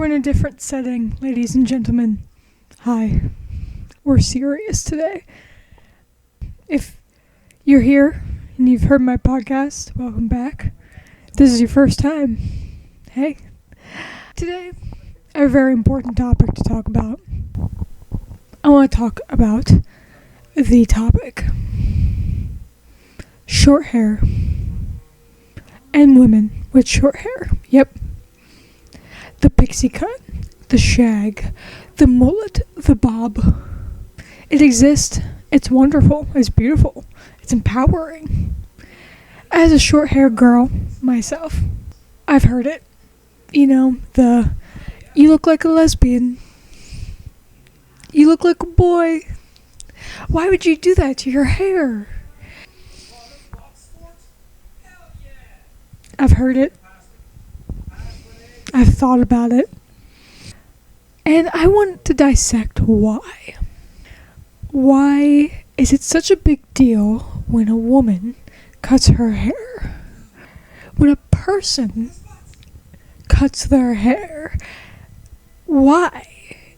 in a different setting, ladies and gentlemen. Hi. We're serious today. If you're here and you've heard my podcast, welcome back. If this is your first time, hey. Today, I have a very important topic to talk about. I want to talk about the topic. Short hair. And women with short hair. Yep. The pixie cut, the shag, the mullet, the bob. It exists. It's wonderful. It's beautiful. It's empowering. As a short hair girl myself, I've heard it. You look like a lesbian. You look like a boy. Why would you do that to your hair? I've heard it. I've thought about it. And I want to dissect why. Why is it such a big deal when a woman cuts her hair? When a person cuts their hair, why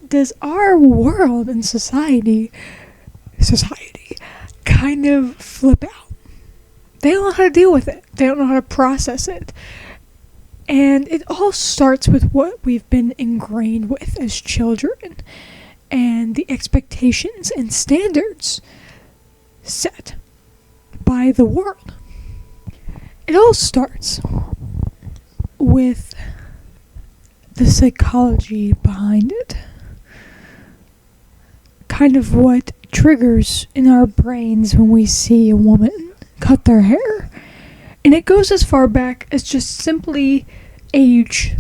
does our world and society kind of flip out? They don't know how to deal with it. They don't know how to process it. And it all starts with what we've been ingrained with as children and the expectations and standards set by the world. It all starts with the psychology behind it. Kind of what triggers in our brains when we see a woman cut their hair. And it goes as far back as just simply age.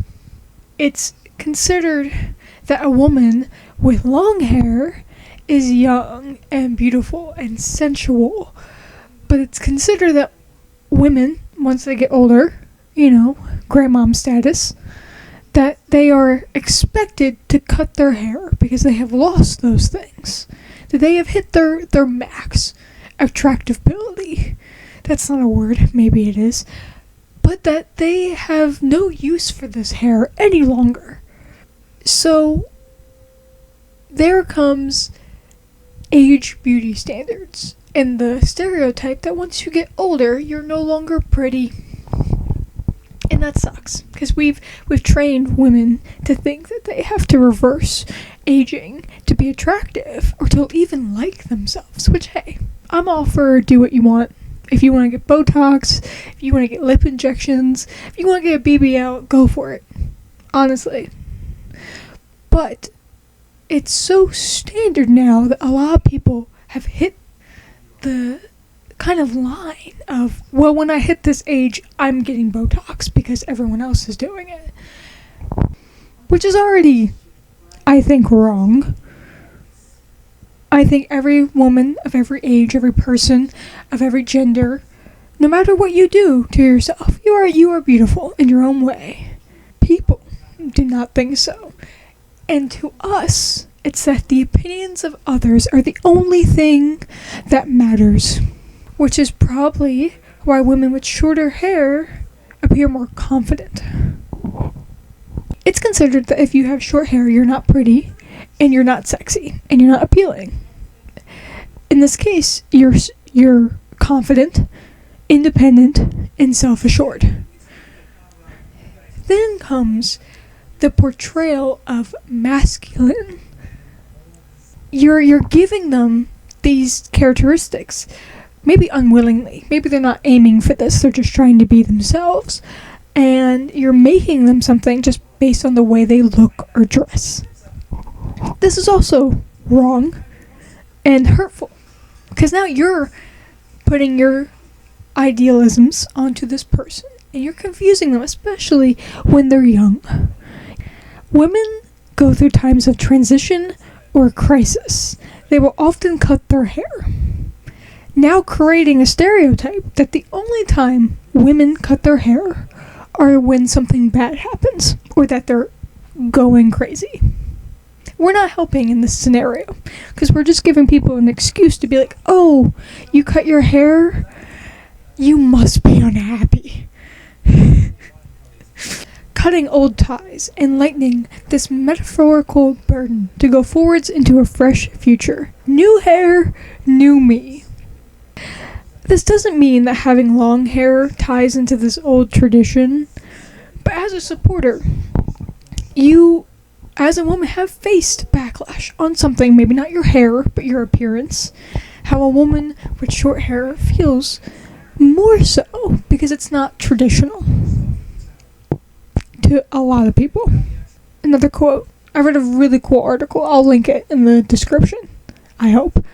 It's considered that a woman with long hair is young and beautiful and sensual. But it's considered that women, once they get older, grandmom status, that they are expected to cut their hair because they have lost those things. That they have hit their max attractability. That's not a word, maybe it is. But that they have no use for this hair any longer. So, there comes age beauty standards. And the stereotype that once you get older, you're no longer pretty. And that sucks. Because we've trained women to think that they have to reverse aging to be attractive. Or to even like themselves. Which, hey, I'm all for do what you want. If you want to get Botox, if you want to get lip injections, if you want to get a BBL, go for it. Honestly. But it's so standard now that a lot of people have hit the kind of line of, well, when I hit this age, I'm getting Botox because everyone else is doing it. Which is already, I think, wrong. I think every woman of every age, every person of every gender, no matter what you do to yourself, you are beautiful in your own way. People do not think so. And to us, it's that the opinions of others are the only thing that matters. Which is probably why women with shorter hair appear more confident. It's considered that if you have short hair, you're not pretty, and you're not sexy, and you're not appealing. In this case, you're confident, independent, and self-assured. Then comes the portrayal of masculine. You're giving them these characteristics, maybe unwillingly. Maybe they're not aiming for this, they're just trying to be themselves. And you're making them something just based on the way they look or dress. This is also wrong and hurtful. Because now you're putting your idealisms onto this person. And you're confusing them, especially when they're young. Women go through times of transition or crisis. They will often cut their hair. Now creating a stereotype that the only time women cut their hair are when something bad happens. Or that they're going crazy. We're not helping in this scenario. Because we're just giving people an excuse to be like, oh, you cut your hair? You must be unhappy. cutting old ties and lightening this metaphorical burden to go forwards into a fresh future. New hair, new me. This doesn't mean that having long hair ties into this old tradition, but as a supporter, you, as a woman, have faced backlash on something, maybe not your hair, but your appearance. How a woman with short hair feels more so because it's not traditional to a lot of people. Another quote. I read a really cool article. I'll link it in the description, I hope.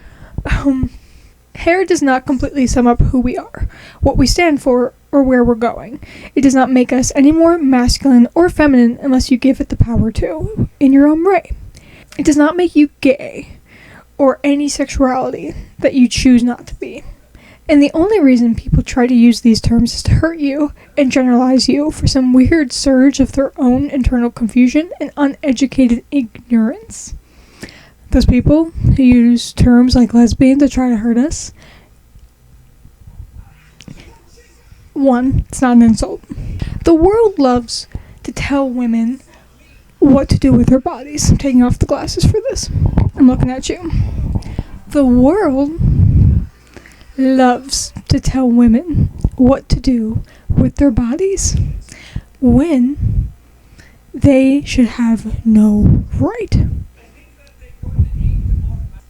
Hair does not completely sum up who we are, what we stand for, or where we're going. It does not make us any more masculine or feminine unless you give it the power to, in your own right. It does not make you gay, or any sexuality that you choose not to be. And the only reason people try to use these terms is to hurt you and generalize you for some weird surge of their own internal confusion and uneducated ignorance. Those people who use terms like lesbian to try to hurt us. One, it's not an insult. The world loves to tell women what to do with their bodies. I'm taking off the glasses for this. I'm looking at you. The world loves to tell women what to do with their bodies when they should have no right.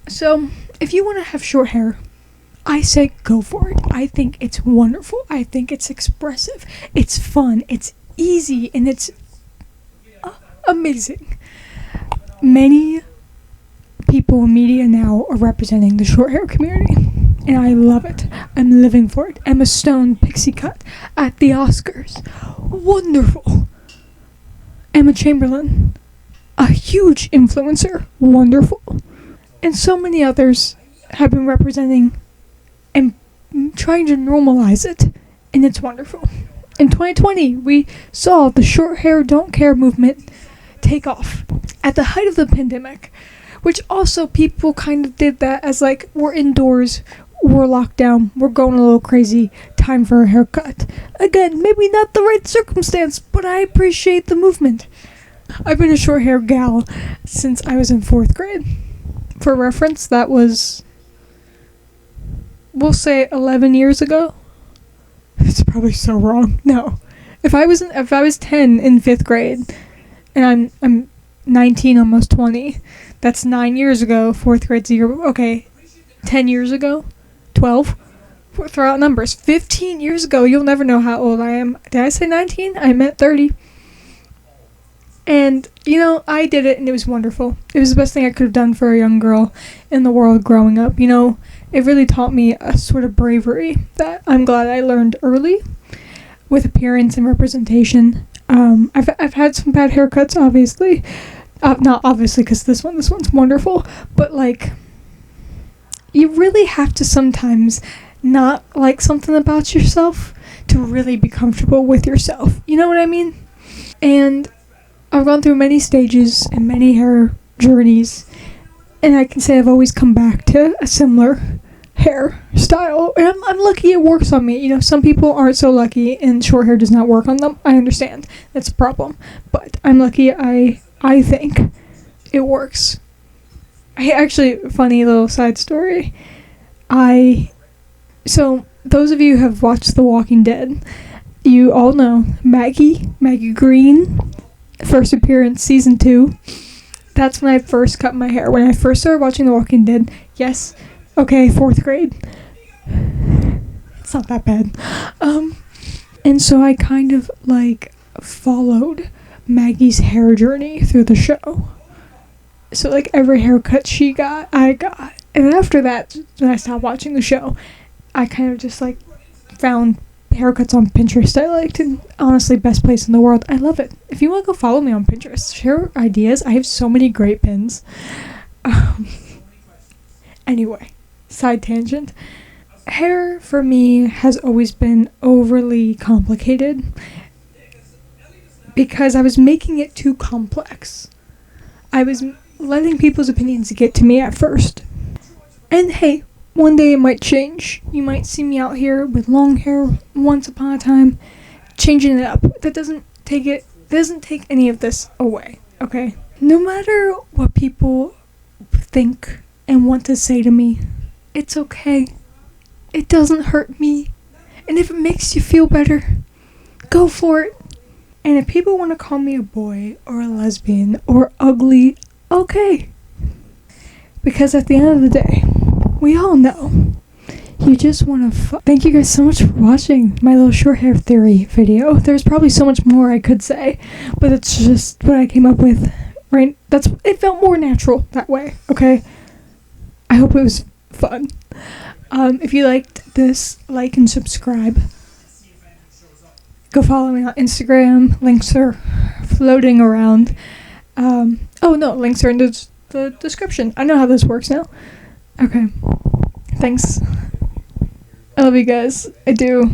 So, if you want to have short hair, I say go for it. I think it's wonderful. I think it's expressive. It's fun. It's easy. And it's amazing. Many people in media now are representing the short hair community. And I love it. I'm living for it. Emma Stone pixie cut at the Oscars. Wonderful. Emma Chamberlain, a huge influencer. Wonderful. And so many others have been representing and trying to normalize it. And it's wonderful. In 2020, we saw the short hair don't care movement take off at the height of the pandemic, which also people kind of did that as like, we're indoors, we're locked down, we're going a little crazy, time for a haircut. Again, maybe not the right circumstance, but I appreciate the movement. I've been a short hair gal since I was in 4th grade. For reference, that was, we'll say 11 years ago. It's probably so wrong. No. If I was 10 in 5th grade and I'm 19, almost 20, that's 9 years ago. 4th grade's a year. Okay. 10 years ago? 12? Throw out numbers. 15 years ago. You'll never know how old I am. Did I say 19? I meant 30. And, you know, I did it and it was wonderful. It was the best thing I could have done for a young girl in the world growing up. You know, it really taught me a sort of bravery that I'm glad I learned early with appearance and representation. I've had some bad haircuts, obviously. Not obviously, because this one's wonderful. But, like, you really have to sometimes not like something about yourself to really be comfortable with yourself. You know what I mean? And I've gone through many stages and many hair journeys, and I can say I've always come back to a similar hairstyle, and I'm lucky it works on me. You know, some people aren't so lucky and short hair does not work on them. I understand. That's a problem. But I'm lucky I think it works. Actually, funny little side story. So those of you who have watched The Walking Dead, you all know Maggie Green, first appearance, season 2. That's when I first cut my hair. When I first started watching The Walking Dead, yes, okay, 4th grade. It's not that bad. And so I kind of, like, followed Maggie's hair journey through the show. So, like, every haircut she got, I got. And after that, when I stopped watching the show, I kind of just, like, found haircuts on Pinterest I liked, and honestly, best place in the world. I love it. If you want to go follow me on Pinterest, share ideas. I have so many great pins. Anyway, side tangent. Hair, for me, has always been overly complicated because I was making it too complex. I was letting people's opinions get to me at first. And hey, one day it might change. You might see me out here with long hair once upon a time, changing it up. That doesn't doesn't take any of this away, okay? No matter what people think and want to say to me, it's okay. It doesn't hurt me. And if it makes you feel better, go for it. And if people want to call me a boy or a lesbian or ugly, okay. Because at the end of the day, we all know you just want to Thank you guys so much for watching my little short hair theory video. There's probably so much more I could say, but it's just what I came up with, right? It felt more natural that way, okay? I hope it was fun. If you liked this, like and subscribe. Go follow me on Instagram. Links are floating around. Links are in the description. I know how this works now. Okay. Thanks. I love you guys. I do.